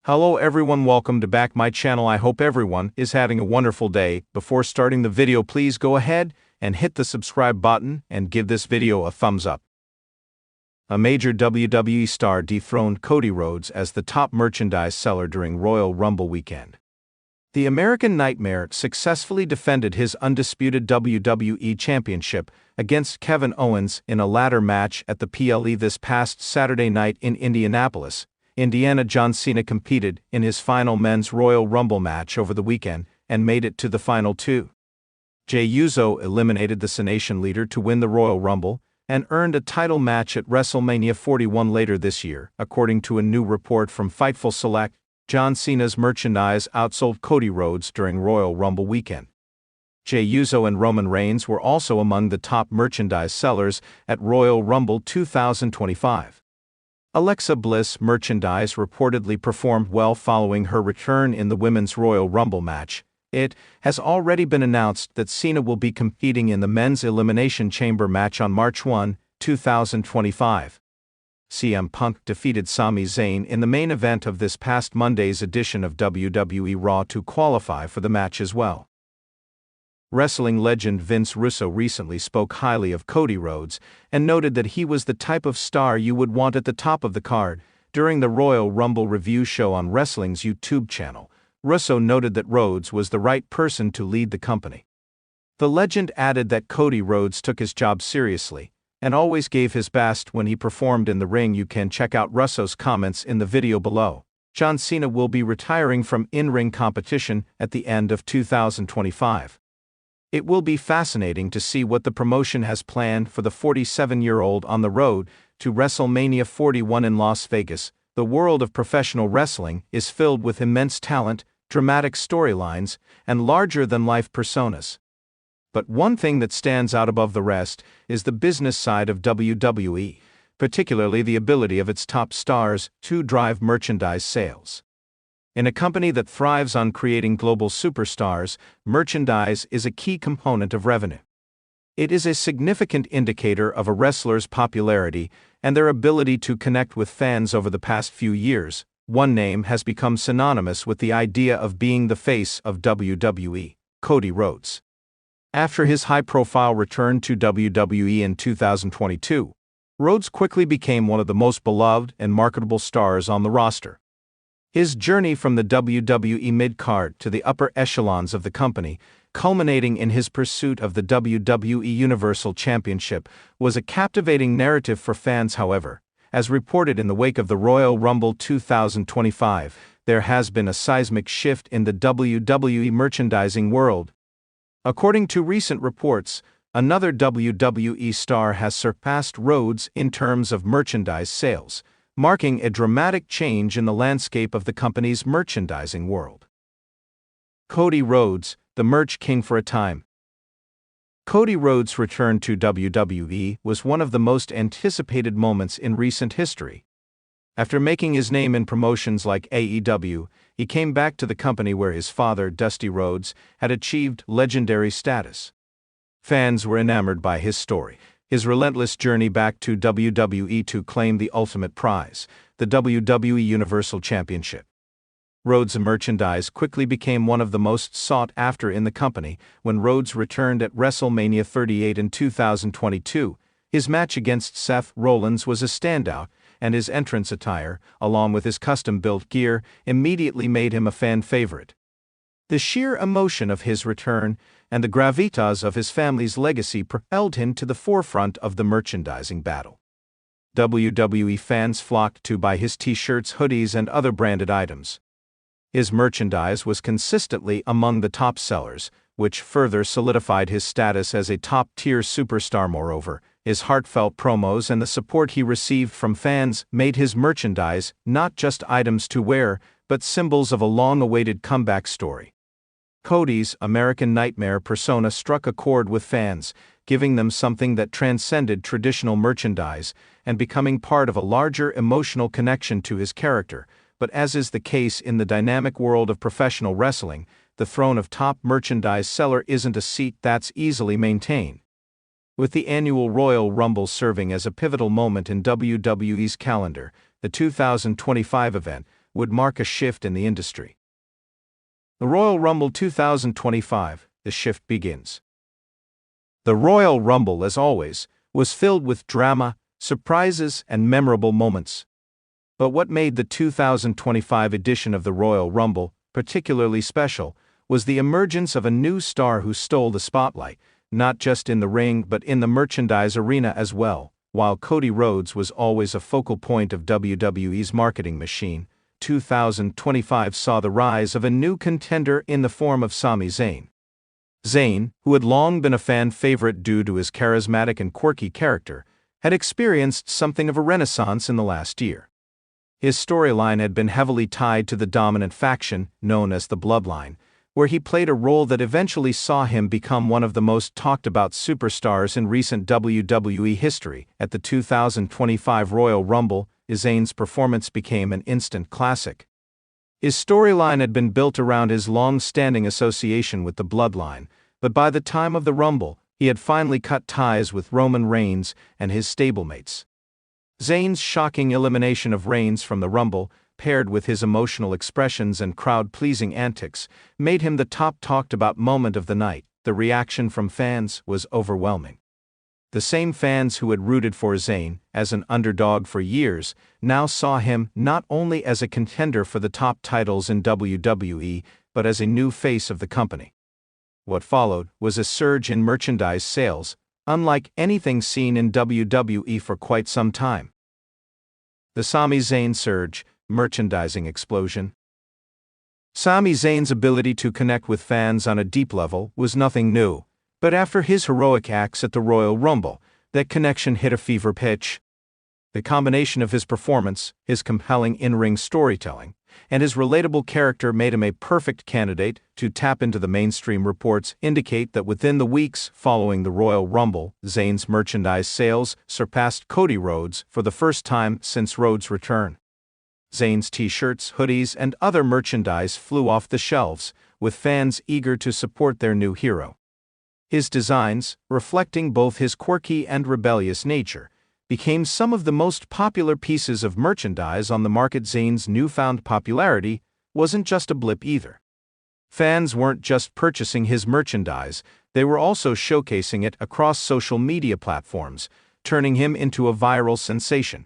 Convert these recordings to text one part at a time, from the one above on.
Hello everyone, welcome to back my channel. I hope everyone is having a wonderful day. Before starting the video, please go ahead and hit the subscribe button and give this video a thumbs up. A major WWE star dethroned Cody Rhodes as the top merchandise seller during Royal Rumble weekend. The American Nightmare successfully defended his undisputed WWE Championship against Kevin Owens in a ladder match at the PLE this past Saturday night in Indianapolis, Indiana. John Cena competed in his final men's Royal Rumble match over the weekend and made it to the final two. Jey Uso eliminated the Cenation leader to win the Royal Rumble and earned a title match at WrestleMania 41 later this year, according to a new report from Fightful Select. John Cena's merchandise outsold Cody Rhodes during Royal Rumble weekend. Jey Uso and Roman Reigns were also among the top merchandise sellers at Royal Rumble 2025. Alexa Bliss merchandise reportedly performed well following her return in the Women's Royal Rumble match. It has already been announced that Cena will be competing in the Men's Elimination Chamber match on March 1, 2025. CM Punk defeated Sami Zayn in the main event of this past Monday's edition of WWE Raw to qualify for the match as well. Wrestling legend Vince Russo recently spoke highly of Cody Rhodes and noted that he was the type of star you would want at the top of the card. During the Royal Rumble review show on wrestling's YouTube channel, Russo noted that Rhodes was the right person to lead the company. The legend added that Cody Rhodes took his job seriously and always gave his best when he performed in the ring. You can check out Russo's comments in the video below. John Cena will be retiring from in-ring competition at the end of 2025. It will be fascinating to see what the promotion has planned for the 47-year-old on the road to WrestleMania 41 in Las Vegas. The world of professional wrestling is filled with immense talent, dramatic storylines, and larger-than-life personas. But one thing that stands out above the rest is the business side of WWE, particularly the ability of its top stars to drive merchandise sales. In a company that thrives on creating global superstars, merchandise is a key component of revenue. It is a significant indicator of a wrestler's popularity and their ability to connect with fans. Over the past few years, one name has become synonymous with the idea of being the face of WWE: Cody Rhodes. After his high-profile return to WWE in 2022, Rhodes quickly became one of the most beloved and marketable stars on the roster. His journey from the WWE mid-card to the upper echelons of the company, culminating in his pursuit of the WWE Universal Championship, was a captivating narrative for fans. However, as reported in the wake of the Royal Rumble 2025, there has been a seismic shift in the WWE merchandising world. According to recent reports, another WWE star has surpassed Rhodes in terms of merchandise sales, marking a dramatic change in the landscape of the company's merchandising world. Cody Rhodes, the merch king for a time. Cody Rhodes' return to WWE was one of the most anticipated moments in recent history. After making his name in promotions like AEW, he came back to the company where his father, Dusty Rhodes, had achieved legendary status. Fans were enamored by his story, his relentless journey back to WWE to claim the ultimate prize, the WWE Universal Championship. Rhodes' merchandise quickly became one of the most sought after in the company. When Rhodes returned at WrestleMania 38 in 2022, his match against Seth Rollins was a standout, and his entrance attire, along with his custom-built gear, immediately made him a fan favorite. The sheer emotion of his return and the gravitas of his family's legacy propelled him to the forefront of the merchandising battle. WWE fans flocked to buy his t-shirts, hoodies, and other branded items. His merchandise was consistently among the top sellers, which further solidified his status as a top-tier superstar. Moreover, his heartfelt promos and the support he received from fans made his merchandise not just items to wear, but symbols of a long-awaited comeback story. Cody's American Nightmare persona struck a chord with fans, giving them something that transcended traditional merchandise and becoming part of a larger emotional connection to his character. But as is the case in the dynamic world of professional wrestling, the throne of top merchandise seller isn't a seat that's easily maintained. With the annual Royal Rumble serving as a pivotal moment in WWE's calendar, the 2025 event would mark a shift in the industry. The Royal Rumble 2025, the shift begins. The Royal Rumble, as always, was filled with drama, surprises, and memorable moments. But what made the 2025 edition of the Royal Rumble particularly special was the emergence of a new star who stole the spotlight, not just in the ring but in the merchandise arena as well. While Cody Rhodes was always a focal point of WWE's marketing machine, 2025 saw the rise of a new contender in the form of Sami Zayn. Zayn, who had long been a fan favorite due to his charismatic and quirky character, had experienced something of a renaissance in the last year. His storyline had been heavily tied to the dominant faction, known as the Bloodline, where he played a role that eventually saw him become one of the most talked-about superstars in recent WWE history. At the 2025 Royal Rumble, Zayn's performance became an instant classic. His storyline had been built around his long-standing association with the Bloodline, but by the time of the Rumble, he had finally cut ties with Roman Reigns and his stablemates. Zayn's shocking elimination of Reigns from the Rumble, paired with his emotional expressions and crowd-pleasing antics, made him the top talked-about moment of the night. The reaction from fans was overwhelming. The same fans who had rooted for Zayn as an underdog for years now saw him not only as a contender for the top titles in WWE, but as a new face of the company. What followed was a surge in merchandise sales, unlike anything seen in WWE for quite some time. The Sami Zayn surge, merchandising explosion. Sami Zayn's ability to connect with fans on a deep level was nothing new. But after his heroic acts at the Royal Rumble, that connection hit a fever pitch. The combination of his performance, his compelling in-ring storytelling, and his relatable character made him a perfect candidate to tap into the mainstream. Reports indicate that within the weeks following the Royal Rumble, Zayn's merchandise sales surpassed Cody Rhodes for the first time since Rhodes' return. Zayn's t-shirts, hoodies, and other merchandise flew off the shelves, with fans eager to support their new hero. His designs, reflecting both his quirky and rebellious nature, became some of the most popular pieces of merchandise on the market. Zayn's newfound popularity wasn't just a blip either. Fans weren't just purchasing his merchandise, they were also showcasing it across social media platforms, turning him into a viral sensation.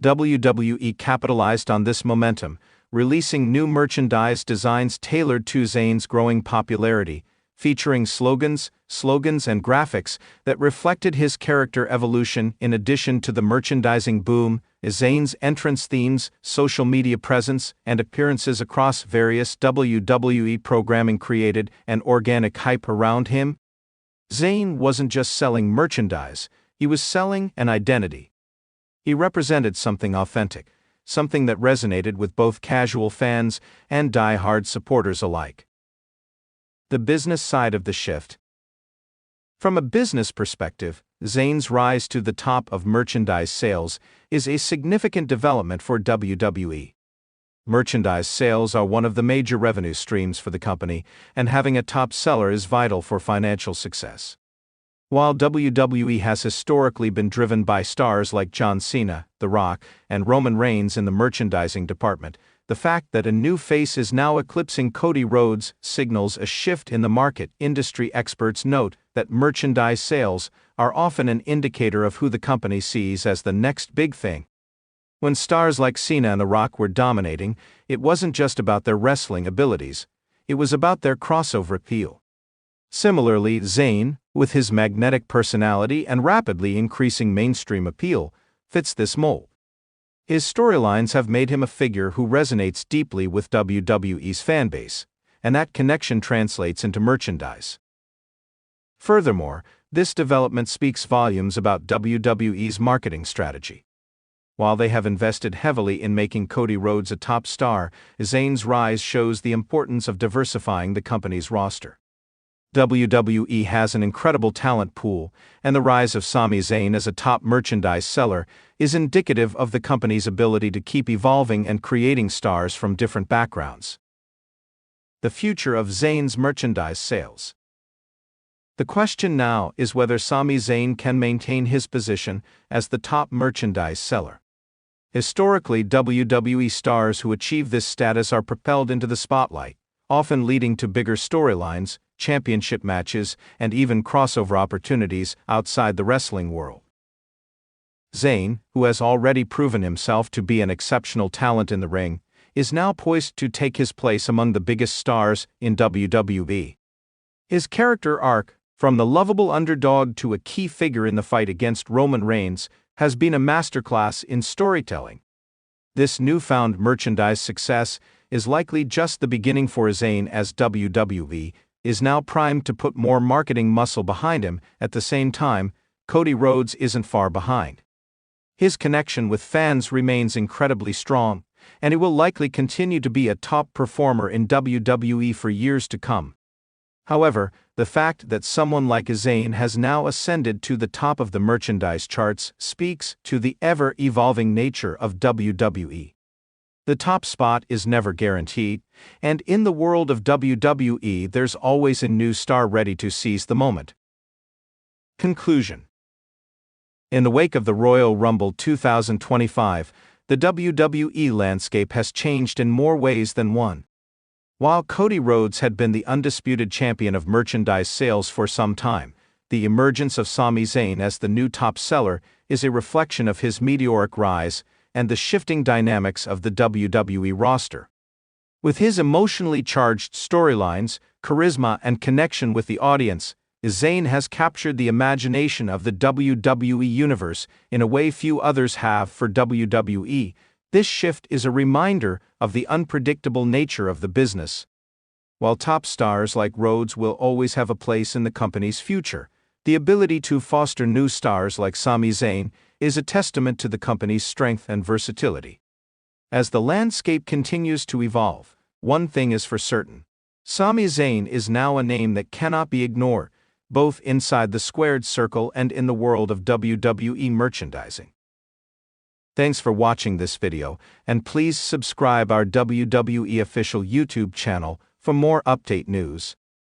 WWE capitalized on this momentum, releasing new merchandise designs tailored to Zayn's growing popularity, featuring slogans, and graphics that reflected his character evolution. In addition to the merchandising boom, Zayn's entrance themes, social media presence, and appearances across various WWE programming created an organic hype around him. Zayn wasn't just selling merchandise, he was selling an identity. He represented something authentic, something that resonated with both casual fans and die-hard supporters alike. The business side of the shift. From a business perspective, Zayn's rise to the top of merchandise sales is a significant development for WWE. Merchandise sales are one of the major revenue streams for the company, and having a top seller is vital for financial success. While WWE has historically been driven by stars like John Cena, The Rock, and Roman Reigns in the merchandising department, the fact that a new face is now eclipsing Cody Rhodes signals a shift in the market. Industry experts note that merchandise sales are often an indicator of who the company sees as the next big thing. When stars like Cena and The Rock were dominating, it wasn't just about their wrestling abilities, it was about their crossover appeal. Similarly, Zayn, with his magnetic personality and rapidly increasing mainstream appeal, fits this mold. His storylines have made him a figure who resonates deeply with WWE's fanbase, and that connection translates into merchandise. Furthermore, this development speaks volumes about WWE's marketing strategy. While they have invested heavily in making Cody Rhodes a top star, Zayn's rise shows the importance of diversifying the company's roster. WWE has an incredible talent pool, and the rise of Sami Zayn as a top merchandise seller is indicative of the company's ability to keep evolving and creating stars from different backgrounds. The future of Zayn's merchandise sales. The question now is whether Sami Zayn can maintain his position as the top merchandise seller. Historically, WWE stars who achieve this status are propelled into the spotlight, often leading to bigger storylines, championship matches, and even crossover opportunities outside the wrestling world. Zayn, who has already proven himself to be an exceptional talent in the ring, is now poised to take his place among the biggest stars in WWE. His character arc, from the lovable underdog to a key figure in the fight against Roman Reigns, has been a masterclass in storytelling. This newfound merchandise success is likely just the beginning for Zayn, as WWE is now primed to put more marketing muscle behind him. At the same time, Cody Rhodes isn't far behind. His connection with fans remains incredibly strong, and he will likely continue to be a top performer in WWE for years to come. However, the fact that someone like Zayn has now ascended to the top of the merchandise charts speaks to the ever-evolving nature of WWE. The top spot is never guaranteed, and in the world of WWE there's always a new star ready to seize the moment. Conclusion. In the wake of the Royal Rumble 2025, the WWE landscape has changed in more ways than one. While Cody Rhodes had been the undisputed champion of merchandise sales for some time, the emergence of Sami Zayn as the new top seller is a reflection of his meteoric rise and the shifting dynamics of the WWE roster. With his emotionally charged storylines, charisma, and connection with the audience, Zayn has captured the imagination of the WWE universe in a way few others have for WWE. This shift is a reminder of the unpredictable nature of the business. While top stars like Rhodes will always have a place in the company's future, the ability to foster new stars like Sami Zayn is a testament to the company's strength and versatility. As the landscape continues to evolve, one thing is for certain: Sami Zayn is now a name that cannot be ignored, both inside the squared circle and in the world of WWE merchandising. Thanks for watching this video, and please subscribe our WWE official YouTube channel for more update news.